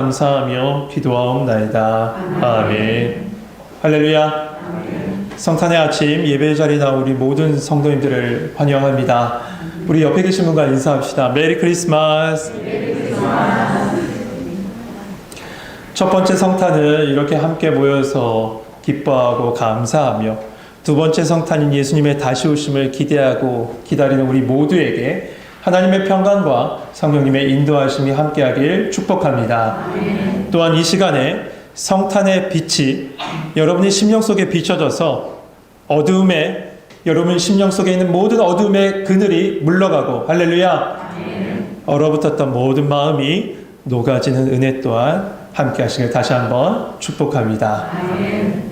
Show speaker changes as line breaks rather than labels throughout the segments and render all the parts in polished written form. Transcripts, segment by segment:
감사하며 기도하옵나이다. 아멘. 할렐루야. 성탄의 아침 예배 자리에 나온 우리 모든 성도님들을 환영합니다. 우리 옆에 계신 분과 인사합시다. 메리 크리스마스. 첫 번째 성탄을 이렇게 함께 모여서 기뻐하고 감사하며, 두 번째 성탄인 예수님의 다시 오심을 기대하고 기다리는 우리 모두에게 하나님의 평강과 성령님의 인도하심이 함께하길 축복합니다. 아멘. 또한 이 시간에 성탄의 빛이 여러분의 심령 속에 비춰져서 여러분 심령 속에 있는 모든 어둠의 그늘이 물러가고, 할렐루야, 아멘. 얼어붙었던 모든 마음이 녹아지는 은혜 또한 함께하시길 다시 한번 축복합니다. 아멘.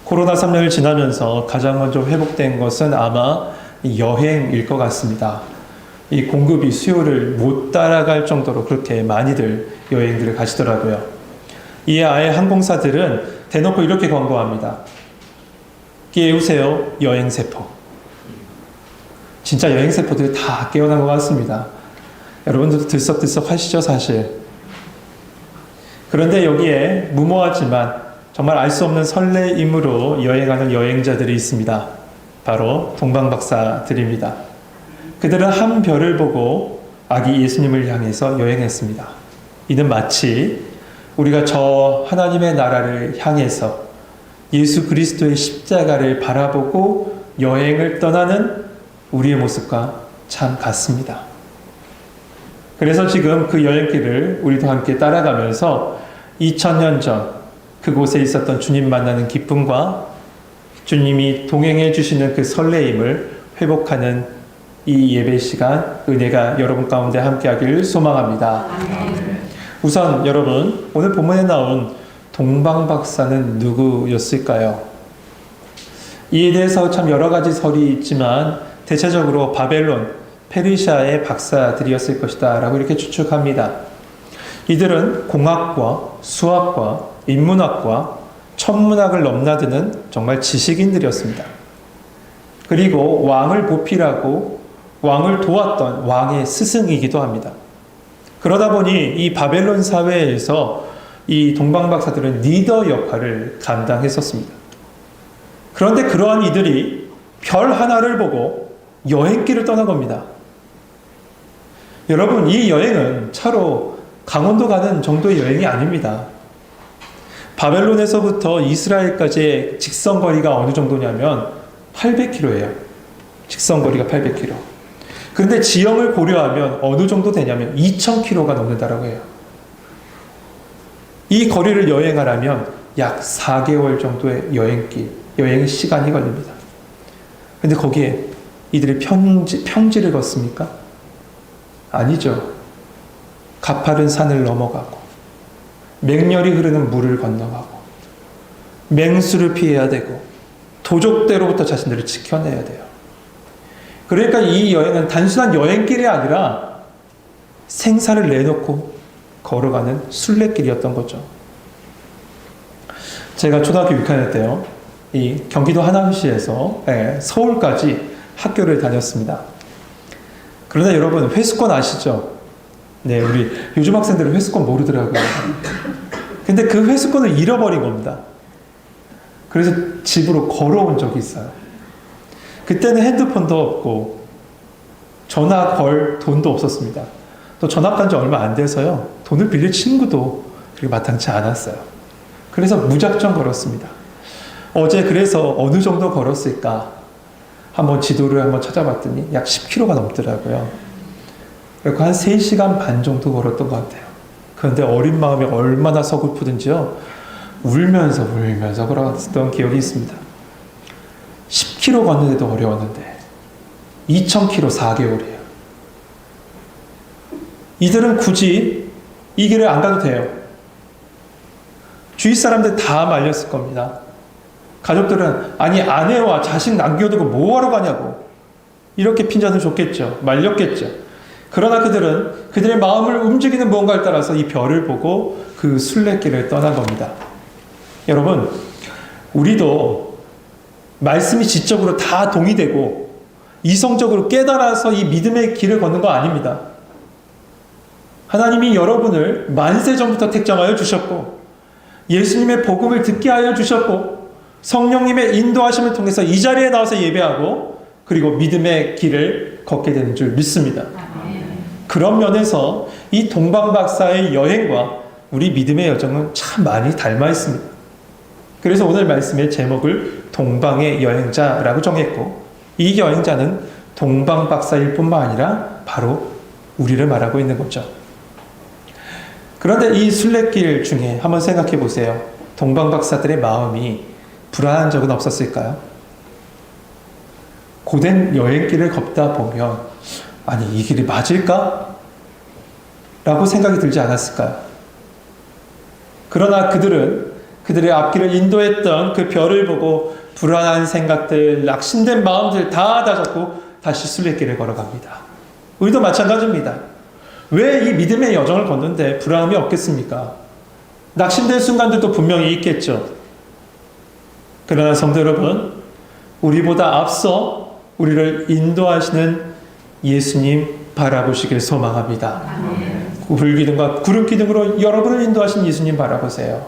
코로나 3년을 지나면서 가장 먼저 회복된 것은 아마 여행일 것 같습니다. 이 공급이 수요를 못 따라갈 정도로 그렇게 많이들 여행들을 가시더라고요. 이에 아예 항공사들은 대놓고 이렇게 광고합니다. 깨우세요, 여행세포. 진짜 여행세포들이 다 깨어난 것 같습니다. 여러분들도 들썩들썩 하시죠, 사실. 그런데 여기에 무모하지만 정말 알 수 없는 설레임으로 여행하는 여행자들이 있습니다. 바로 동방박사들입니다. 그들은 한 별을 보고 아기 예수님을 향해서 여행했습니다. 이는 마치 우리가 저 하나님의 나라를 향해서 예수 그리스도의 십자가를 바라보고 여행을 떠나는 우리의 모습과 참 같습니다. 그래서 지금 그 여행길을 우리도 함께 따라가면서 2000년 전 그곳에 있었던 주님 만나는 기쁨과 주님이 동행해 주시는 그 설레임을 회복하는 이 예배 시간, 은혜가 여러분 가운데 함께하기를 소망합니다. 아멘. 우선 여러분, 오늘 본문에 나온 동방박사는 누구였을까요? 이에 대해서 참 여러 가지 설이 있지만 대체적으로 바벨론, 페르시아의 박사들이었을 것이다 라고 이렇게 추측합니다. 이들은 공학과 수학과 인문학과 천문학을 넘나드는 정말 지식인들이었습니다. 그리고 왕을 보필하고 왕을 도왔던 왕의 스승이기도 합니다. 그러다 보니 이 바벨론 사회에서 이 동방박사들은 리더 역할을 감당했었습니다. 그런데 그러한 이들이 별 하나를 보고 여행길을 떠난 겁니다. 여러분, 이 여행은 차로 강원도 가는 정도의 여행이 아닙니다. 바벨론에서부터 이스라엘까지의 직선거리가 어느 정도냐면 800km예요. 직선거리가 800km. 그런데 지형을 고려하면 어느 정도 되냐면 2000km가 넘는다라고 해요. 이 거리를 여행하려면 약 4개월 정도의 여행 시간이 걸립니다. 그런데 거기에 이들이 평지를 걷습니까? 아니죠. 가파른 산을 넘어가고 맹렬히 흐르는 물을 건너가고 맹수를 피해야 되고 도적대로부터 자신들을 지켜내야 돼요. 그러니까 이 여행은 단순한 여행길이 아니라 생사를 내놓고 걸어가는 순례길이었던 거죠. 제가 초등학교 6학년 때요, 이 경기도 하남시에서 서울까지 학교를 다녔습니다. 그런데 여러분, 회수권 아시죠? 네, 우리 요즘 학생들은 회수권 모르더라고요. 근데 그 회수권을 잃어버린 겁니다. 그래서 집으로 걸어온 적이 있어요. 그때는 핸드폰도 없고 전화 걸 돈도 없었습니다. 또 전학 간 지 얼마 안 돼서요, 돈을 빌릴 친구도 그렇게 마땅치 않았어요. 그래서 무작정 걸었습니다. 어제 그래서 어느 정도 걸었을까 한번 지도를 한번 찾아봤더니 약 10km가 넘더라고요. 그리고 한 3시간 반 정도 걸었던 것 같아요. 그런데 어린 마음이 얼마나 서글프든지요, 울면서 걸어갔던 기억이 있습니다. 10km 걷는데도 어려웠는데 2000km 4개월이에요. 이들은 굳이 이 길을 안 가도 돼요. 주위 사람들 다 말렸을 겁니다. 가족들은 아니 아내와 자식 남겨두고 뭐하러 가냐고 이렇게 핀잔을 줬겠죠. 말렸겠죠. 그러나 그들은 그들의 마음을 움직이는 무언가를 따라서 이 별을 보고 그 순례길을 떠난 겁니다. 여러분, 우리도 말씀이 지적으로 다 동의되고 이성적으로 깨달아서 이 믿음의 길을 걷는 거 아닙니다. 하나님이 여러분을 만세 전부터 택정하여 주셨고 예수님의 복음을 듣게 하여 주셨고 성령님의 인도하심을 통해서 이 자리에 나와서 예배하고 그리고 믿음의 길을 걷게 되는 줄 믿습니다. 그런 면에서 이 동방박사의 여행과 우리 믿음의 여정은 참 많이 닮아 있습니다. 그래서 오늘 말씀의 제목을 동방의 여행자라고 정했고 이 여행자는 동방박사일 뿐만 아니라 바로 우리를 말하고 있는 거죠. 그런데 이 순례길 중에 한번 생각해 보세요. 동방박사들의 마음이 불안한 적은 없었을까요? 고된 여행길을 걷다 보면 아니 이 길이 맞을까? 라고 생각이 들지 않았을까요? 그러나 그들의 앞길을 인도했던 그 별을 보고 불안한 생각들, 낙심된 마음들 다 다잡고 다시 순례길을 걸어갑니다. 우리도 마찬가지입니다. 왜 이 믿음의 여정을 걷는데 불안함이 없겠습니까? 낙심된 순간들도 분명히 있겠죠. 그러나 성도 여러분, 우리보다 앞서 우리를 인도하시는 예수님 바라보시길 소망합니다. 불기둥과 구름기둥으로 여러분을 인도하신 예수님 바라보세요.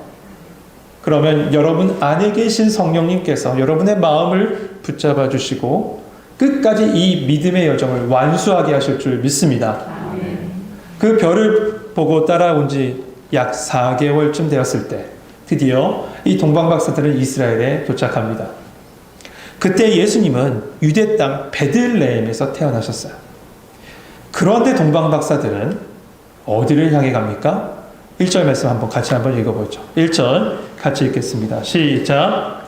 그러면 여러분 안에 계신 성령님께서 여러분의 마음을 붙잡아 주시고 끝까지 이 믿음의 여정을 완수하게 하실 줄 믿습니다. 그 별을 보고 따라온 지 약 4개월쯤 되었을 때 드디어 이 동방박사들은 이스라엘에 도착합니다. 그때 예수님은 유대 땅 베들레헴에서 태어나셨어요. 그런데 동방박사들은 어디를 향해 갑니까? 1절 말씀 같이 한번 읽어보죠. 1절 같이 읽겠습니다. 시작.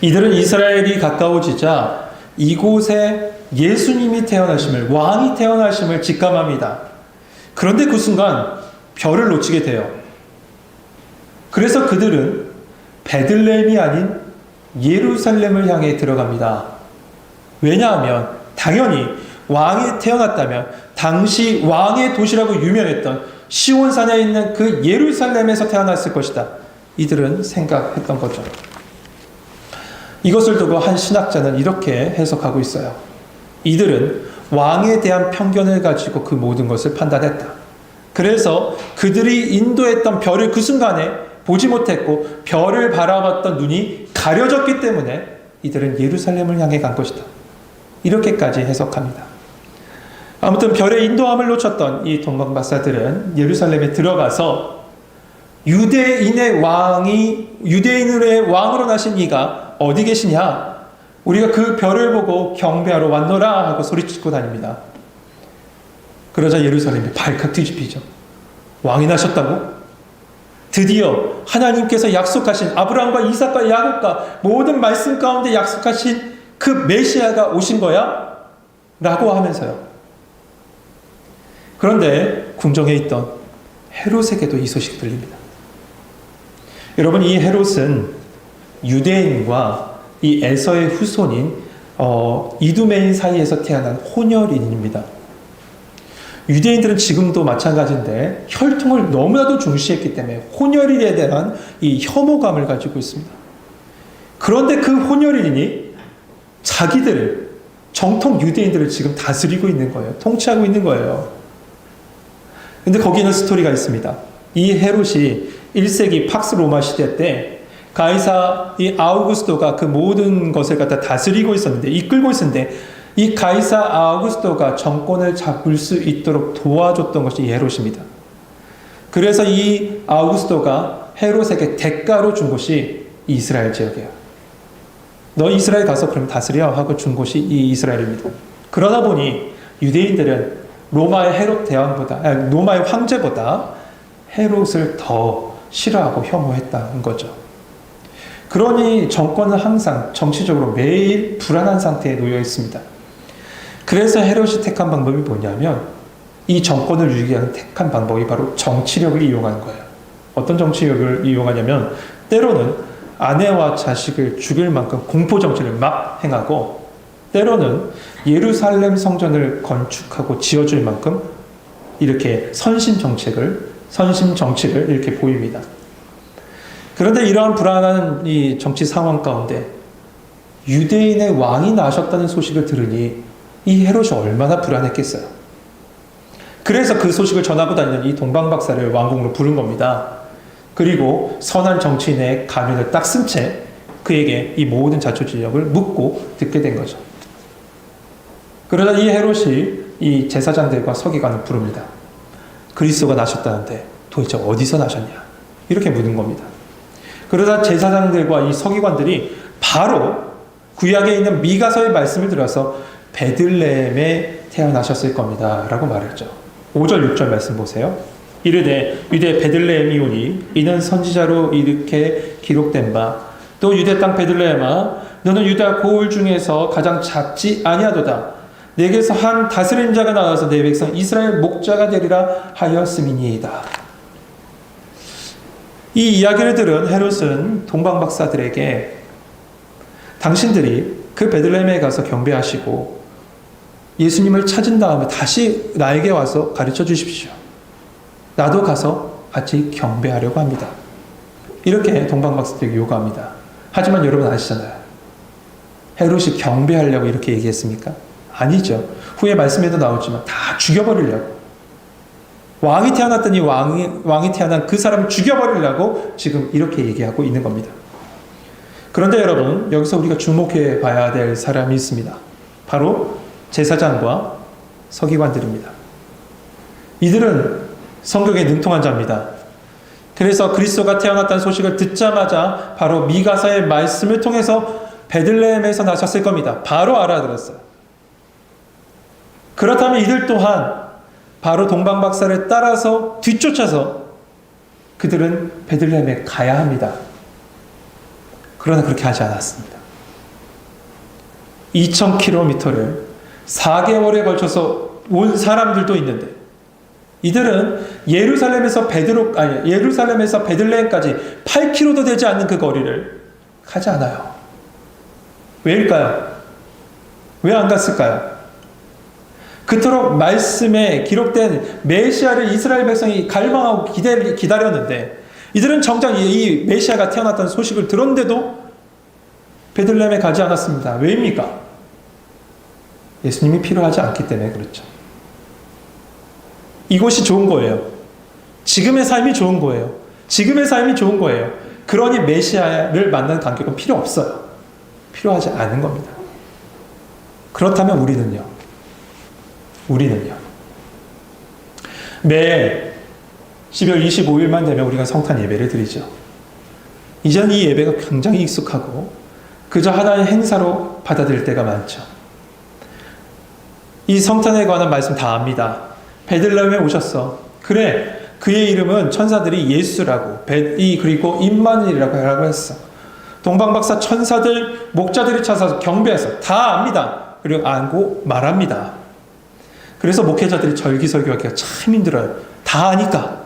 이들은 이스라엘이 가까워지자 이곳에 예수님이 태어나심을, 왕이 태어나심을 직감합니다. 그런데 그 순간 별을 놓치게 돼요. 그래서 그들은 베들레헴이 아닌 예루살렘을 향해 들어갑니다. 왜냐하면 당연히 왕이 태어났다면 당시 왕의 도시라고 유명했던 시온산에 있는 그 예루살렘에서 태어났을 것이다. 이들은 생각했던 거죠. 이것을 두고 한 신학자는 이렇게 해석하고 있어요. 이들은 왕에 대한 편견을 가지고 그 모든 것을 판단했다. 그래서 그들이 인도했던 별을 그 순간에 보지 못했고 별을 바라봤던 눈이 가려졌기 때문에 이들은 예루살렘을 향해 간 것이다. 이렇게까지 해석합니다. 아무튼 별의 인도함을 놓쳤던 이 동방박사들은 예루살렘에 들어가서 유대인의 왕으로 나신 이가 어디 계시냐? 우리가 그 별을 보고 경배하러 왔노라 하고 소리치고 다닙니다. 그러자 예루살렘이 발칵 뒤집히죠. 왕이 나셨다고? 드디어 하나님께서 약속하신 아브라함과 이삭과 야곱과 모든 말씀 가운데 약속하신 그 메시아가 오신 거야? 라고 하면서요. 그런데 궁정에 있던 헤롯에게도 이 소식이 들립니다. 여러분, 이 헤롯은 유대인과 이 에서의 후손인 이두메인 사이에서 태어난 혼혈인입니다. 유대인들은 지금도 마찬가지인데 혈통을 너무나도 중시했기 때문에 혼혈인에 대한 이 혐오감을 가지고 있습니다. 그런데 그 혼혈인이 자기들을, 정통 유대인들을 지금 다스리고 있는 거예요. 통치하고 있는 거예요. 근데 거기는 스토리가 있습니다. 이 헤롯이 1세기 팍스 로마 시대 때 가이사 이 아우구스토가 그 모든 것을 갖다 다스리고 있었는데, 이끌고 있었는데, 이 가이사 아우구스토가 정권을 잡을 수 있도록 도와줬던 것이 헤롯입니다. 그래서 이 아우구스토가 헤롯에게 대가로 준 곳이 이스라엘 지역이에요. 너 이스라엘 가서 그럼 다스려 하고 준 곳이 이 이스라엘입니다. 그러다 보니 유대인들은 로마의 로마의 황제보다 헤롯을 더 싫어하고 혐오했다는 거죠. 그러니 정권은 항상 정치적으로 매일 불안한 상태에 놓여 있습니다. 그래서 헤롯이 택한 방법이 뭐냐면 이 정권을 유지하는 택한 방법이 바로 정치력을 이용하는 거예요. 어떤 정치력을 이용하냐면 때로는 아내와 자식을 죽일 만큼 공포정치를 막 행하고 때로는 예루살렘 성전을 건축하고 지어줄 만큼 이렇게 선심 정치를 이렇게 보입니다. 그런데 이러한 불안한 이 정치 상황 가운데 유대인의 왕이 나셨다는 소식을 들으니 이 헤롯이 얼마나 불안했겠어요. 그래서 그 소식을 전하고 다니는 이 동방박사를 왕궁으로 부른 겁니다. 그리고 선한 정치인의 가면을 딱 쓴 채 그에게 이 모든 자초지력을 묻고 듣게 된 거죠. 그러자 이 헤롯이 이 제사장들과 서기관을 부릅니다. 그리스도가 나셨다는데 도대체 어디서 나셨냐? 이렇게 묻는 겁니다. 그러자 제사장들과 이 서기관들이 바로 구약에 있는 미가서의 말씀을 들어서 베들레헴에 태어나셨을 겁니다. 라고 말했죠. 5절 6절 말씀 보세요. 이르되 유대 베들레헴이오니 이는 선지자로 이렇게 기록된 바 또 유대 땅 베들레헴아 너는 유다 고을 중에서 가장 작지 아니하도다. 내게서 한 다스린 자가 나와서 내 백성 이스라엘 목자가 되리라 하였음이니이다. 이 이야기를 들은 헤롯은 동방박사들에게 당신들이 그 베들레헴에 가서 경배하시고 예수님을 찾은 다음에 다시 나에게 와서 가르쳐 주십시오. 나도 가서 같이 경배하려고 합니다. 이렇게 동방박사들에게 요구합니다. 하지만 여러분 아시잖아요. 헤롯이 경배하려고 이렇게 얘기했습니까? 아니죠. 후에 말씀에도 나오지만 다 죽여버리려고. 왕이 태어났더니 왕이 태어난 그 사람을 죽여버리려고 지금 이렇게 얘기하고 있는 겁니다. 그런데 여러분, 여기서 우리가 주목해 봐야 될 사람이 있습니다. 바로 제사장과 서기관들입니다. 이들은 성경에 능통한 자입니다. 그래서 그리스도가 태어났다는 소식을 듣자마자 바로 미가서의 말씀을 통해서 베들레헴에서 나셨을 겁니다. 바로 알아들었어요. 그렇다면 이들 또한 바로 동방박사를 따라서 뒤쫓아서 그들은 베들레헴에 가야 합니다. 그러나 그렇게 하지 않았습니다. 2000km를 4개월에 걸쳐서 온 사람들도 있는데 이들은 예루살렘에서 베들레헴까지 8km도 되지 않는 그 거리를 가지 않아요. 왜일까요? 왜 안 갔을까요? 그토록 말씀에 기록된 메시아를 이스라엘 백성이 갈망하고 기다렸는데 이들은 정작 이 메시아가 태어났다는 소식을 들었는데도 베들레헴에 가지 않았습니다. 왜입니까? 예수님이 필요하지 않기 때문에 그렇죠. 이곳이 좋은 거예요. 지금의 삶이 좋은 거예요. 지금의 삶이 좋은 거예요. 그러니 메시아를 만나는 간격은 필요 없어요. 필요하지 않은 겁니다. 그렇다면 우리는요? 매일 12월 25일만 되면 우리가 성탄 예배를 드리죠. 이제는 이 예배가 굉장히 익숙하고 그저 하나의 행사로 받아들일 때가 많죠. 이 성탄에 관한 말씀 다 압니다. 베들레헴에 오셨어. 그래, 그의 이름은 천사들이 예수라고 그리고 임마누엘이라고 했어. 동방박사 천사들 목자들이 찾아서 경배해서 다 압니다. 그리고 알고 말합니다. 그래서 목회자들이 절기설교하기가 참 힘들어요. 다 아니까.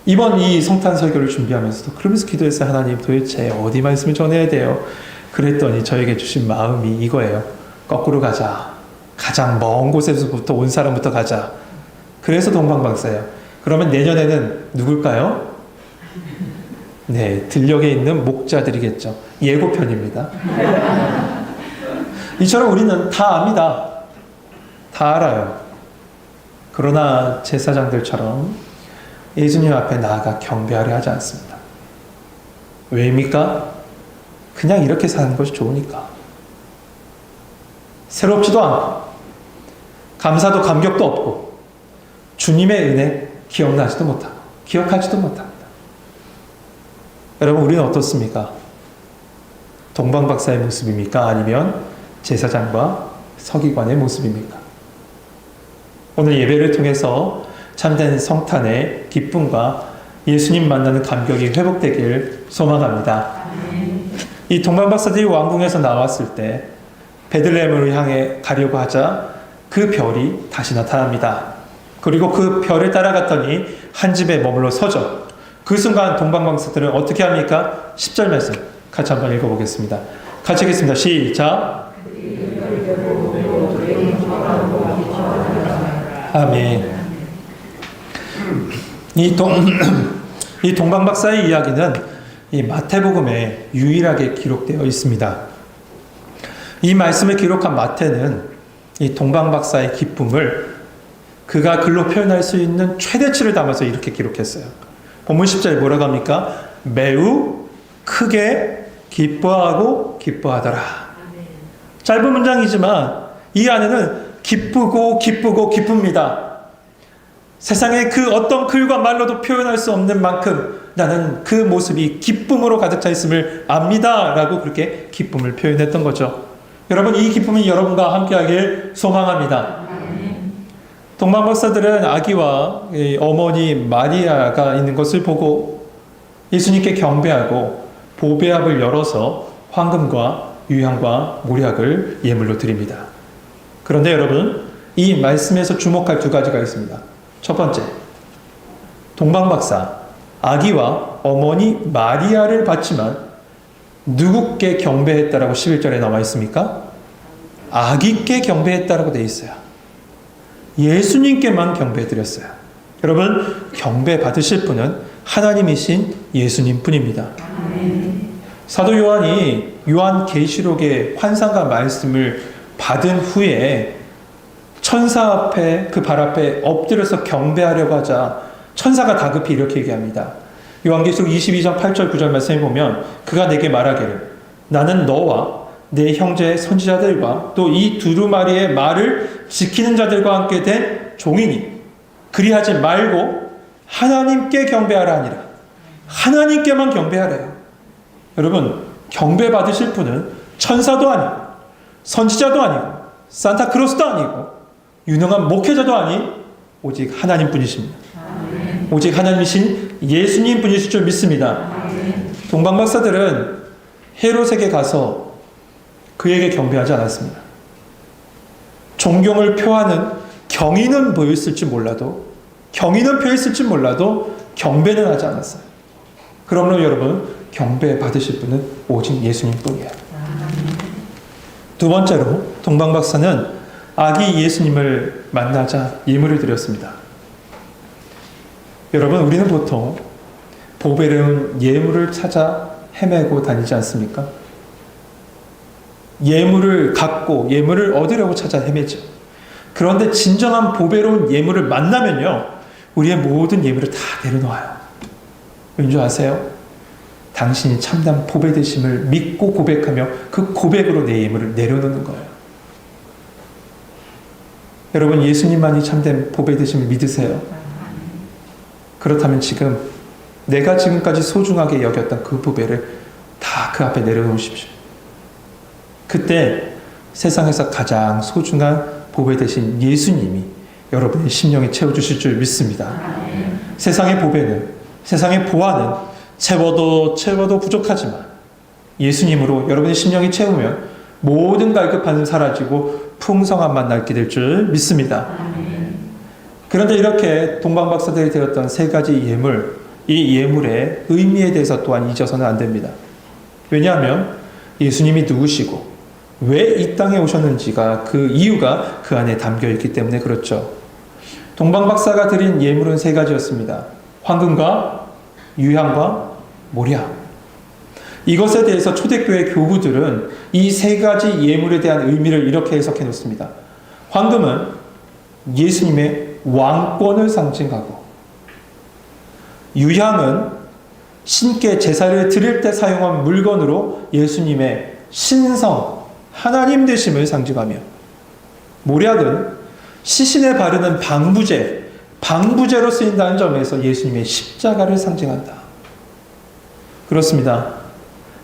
이번 이 성탄 설교를 준비하면서도 그러면서 기도했어요. 하나님 도대체 어디 말씀을 전해야 돼요? 그랬더니 저에게 주신 마음이 이거예요. 거꾸로 가자. 가장 먼 곳에서부터 온 사람부터 가자. 그래서 동방박사예요. 그러면 내년에는 누굴까요? 네, 들녘에 있는 목자들이겠죠. 예고편입니다. 이처럼 우리는 다 압니다. 다 알아요. 그러나 제사장들처럼 예수님 앞에 나아가 경배하려 하지 않습니다. 왜입니까? 그냥 이렇게 사는 것이 좋으니까. 새롭지도 않고 감사도 감격도 없고 주님의 은혜 기억하지도 못합니다. 여러분 우리는 어떻습니까? 동방박사의 모습입니까? 아니면 제사장과 서기관의 모습입니까? 오늘 예배를 통해서 참된 성탄의 기쁨과 예수님 만나는 감격이 회복되길 소망합니다. 이 동방박사들이 왕궁에서 나왔을 때 베들레헴으로 향해 가려고 하자 그 별이 다시 나타납니다. 그리고 그 별을 따라갔더니 한 집에 머물러 서죠. 그 순간 동방박사들은 어떻게 합니까? 10절 말씀 같이 한번 읽어보겠습니다. 같이 읽겠습니다. 시작. 아멘. 이 이 동방박사의 이야기는 이 마태복음에 유일하게 기록되어 있습니다. 이 말씀을 기록한 마태는 이 동방박사의 기쁨을 그가 글로 표현할 수 있는 최대치를 담아서 이렇게 기록했어요. 본문 10절에 뭐라고 합니까? 매우 크게 기뻐하고 기뻐하더라. 짧은 문장이지만 이 안에는 기쁘고 기쁘고 기쁩니다. 세상에 그 어떤 글과 말로도 표현할 수 없는 만큼 나는 그 모습이 기쁨으로 가득 차 있음을 압니다. 라고 그렇게 기쁨을 표현했던 거죠. 여러분, 이 기쁨이 여러분과 함께하길 소망합니다. 동방박사들은 아기와 어머니 마리아가 있는 것을 보고 예수님께 경배하고 보배합을 열어서 황금과 유향과 모략을 예물로 드립니다. 그런데 여러분, 이 말씀에서 주목할 두 가지가 있습니다. 첫 번째, 동방박사 아기와 어머니 마리아를 받지만 누구께 경배했다라고 11절에 나와 있습니까? 아기께 경배했다라고 되어 있어요. 예수님께만 경배드렸어요. 여러분, 경배 받으실 분은 하나님이신 예수님 뿐입니다. 사도 요한이 요한계시록의 환상과 말씀을 받은 후에 천사 앞에 그 발 앞에 엎드려서 경배하려고 하자 천사가 다급히 이렇게 얘기합니다. 요한계시록 22장 8절 9절 말씀에 보면 그가 내게 말하기를 나는 너와 내 형제 선지자들과 또 이 두루마리의 말을 지키는 자들과 함께 된 종이니 그리하지 말고 하나님께 경배하라 하니라. 하나님께만 경배하래요. 여러분, 경배 받으실 분은 천사도 아니고 선지자도 아니고 산타크로스도 아니고 유능한 목회자도 아닌 오직 하나님 분이십니다. 오직 하나님이신 예수님 분이실 줄 믿습니다. 동방박사들은 헤롯에게 가서 그에게 경배하지 않았습니다. 존경을 표하는 경의는 보였을지 몰라도 경배는 하지 않았어요. 그러므로 여러분, 경배 받으실 분은 오직 예수님 뿐이에요. 두 번째로 동방박사는 아기 예수님을 만나자 예물을 드렸습니다. 여러분, 우리는 보통 보배로운 예물을 찾아 헤매고 다니지 않습니까? 예물을 갖고 예물을 얻으려고 찾아 헤매죠. 그런데 진정한 보배로운 예물을 만나면요, 우리의 모든 예물을 다 내려놓아요. 왠지 아세요? 당신이 참담 보배 되심을 믿고 고백하며 그 고백으로 내 예물을 내려놓는 거예요. 여러분, 예수님만이 참된 보배 되심을 믿으세요? 그렇다면 지금 내가 지금까지 소중하게 여겼던 그 보배를 다 그 앞에 내려놓으십시오. 그때 세상에서 가장 소중한 보배 되신 예수님이 여러분의 심령에 채워주실 줄 믿습니다. 세상의 보배는, 세상의 보화는 채워도 부족하지만 예수님으로 여러분의 심령이 채우면 모든 갈급함은 사라지고 풍성함만 남게 될 줄 믿습니다. 그런데 이렇게 동방박사들이 드렸던 세 가지 예물, 이 예물의 의미에 대해서 또한 잊어서는 안 됩니다. 왜냐하면 예수님이 누구시고 왜 이 땅에 오셨는지가 그 이유가 그 안에 담겨있기 때문에 그렇죠. 동방박사가 드린 예물은 세 가지였습니다. 황금과 유향과 모략. 이것에 대해서 초대교회 교부들은 이 세 가지 예물에 대한 의미를 이렇게 해석해 놓습니다. 황금은 예수님의 왕권을 상징하고, 유향은 신께 제사를 드릴 때 사용한 물건으로 예수님의 신성, 하나님 되심을 상징하며, 모략은 시신에 바르는 방부제로 쓰인다는 점에서 예수님의 십자가를 상징한다. 그렇습니다.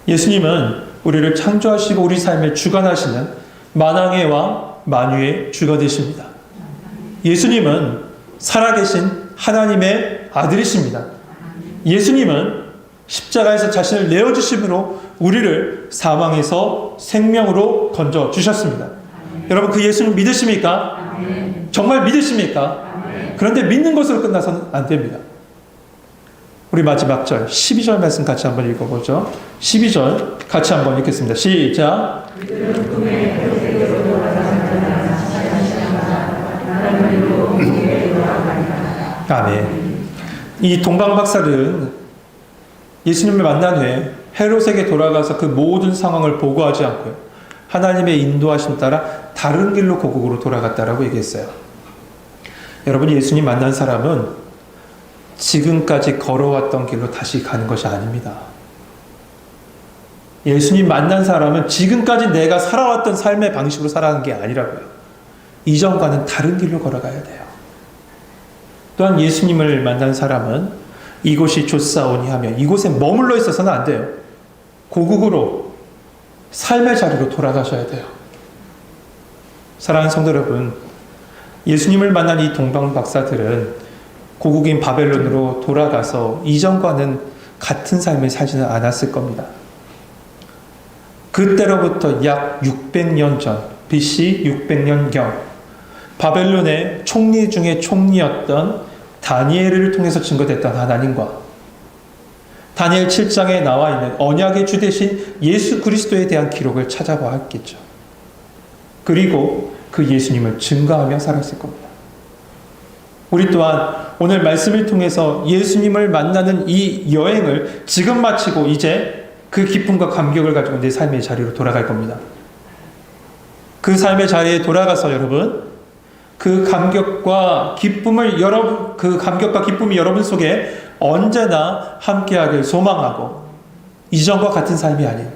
예수님은 우리를 창조하시고 우리 삶을 주관하시는 만왕의 왕, 만유의 주가 되십니다. 예수님은 살아계신 하나님의 아들이십니다. 예수님은 십자가에서 자신을 내어주심으로 우리를 사망에서 생명으로 건져주셨습니다. 여러분, 그 예수님 믿으십니까? 정말 믿으십니까? 그런데 믿는 것으로 끝나서는 안 됩니다. 우리 마지막 절 12절 말씀 같이 한번 읽어보죠. 12절 같이 한번 읽겠습니다. 시작. 아멘. 이 동방박사들은 예수님을 만난 후에 헤롯에게 돌아가서 그 모든 상황을 보고하지 않고요. 하나님의 인도하심 따라 다른 길로 고국으로 돌아갔다라고 얘기했어요. 여러분, 예수님 만난 사람은 지금까지 걸어왔던 길로 다시 가는 것이 아닙니다. 예수님 만난 사람은 지금까지 내가 살아왔던 삶의 방식으로 살아가는 게 아니라고요. 이전과는 다른 길로 걸어가야 돼요. 또한 예수님을 만난 사람은 이곳이 좋사오니 하며 이곳에 머물러 있어서는 안 돼요. 고국으로 삶의 자리로 돌아가셔야 돼요. 사랑하는 성도 여러분, 예수님을 만난 이 동방 박사들은 고국인 바벨론으로 돌아가서 이전과는 같은 삶을 살지는 않았을 겁니다. 그때로부터 약 600년 전, BC 600년경 바벨론의 총리 중에 총리였던 다니엘을 통해서 증거됐던 하나님과 다니엘 7장에 나와 있는 언약의 주 되신 예수 그리스도에 대한 기록을 찾아보았겠죠. 그리고 그 예수님을 증거하며 살았을 겁니다. 우리 또한 오늘 말씀을 통해서 예수님을 만나는 이 여행을 지금 마치고 이제 그 기쁨과 감격을 가지고 내 삶의 자리로 돌아갈 겁니다. 그 삶의 자리에 돌아가서 여러분, 그 감격과 기쁨이 여러분 속에 언제나 함께하길 소망하고 이전과 같은 삶이 아닌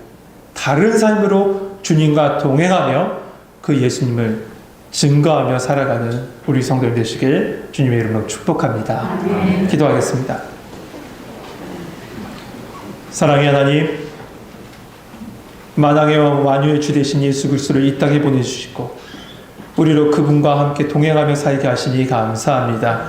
다른 삶으로 주님과 동행하며 그 예수님을 증거하며 살아가는 우리 성도들 되시길 주님의 이름으로 축복합니다. 기도하겠습니다. 사랑의 하나님, 만왕의 왕 만유의 주 되신 예수 그리스도를 이 땅에 보내주시고 우리로 그분과 함께 동행하며 살게 하시니 감사합니다.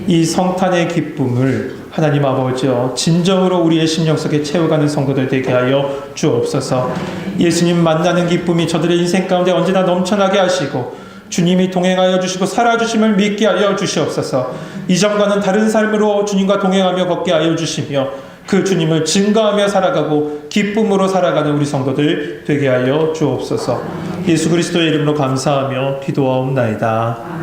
이 성탄의 기쁨을 하나님 아버지여 진정으로 우리의 심령 속에 채워가는 성도들 되게 하여 주옵소서. 예수님 만나는 기쁨이 저들의 인생 가운데 언제나 넘쳐나게 하시고 주님이 동행하여 주시고 살아주심을 믿게 하여 주시옵소서. 이전과는 다른 삶으로 주님과 동행하며 걷게 하여 주시며 그 주님을 증거하며 살아가고 기쁨으로 살아가는 우리 성도들 되게 하여 주옵소서. 예수 그리스도의 이름으로 감사하며 기도하옵나이다.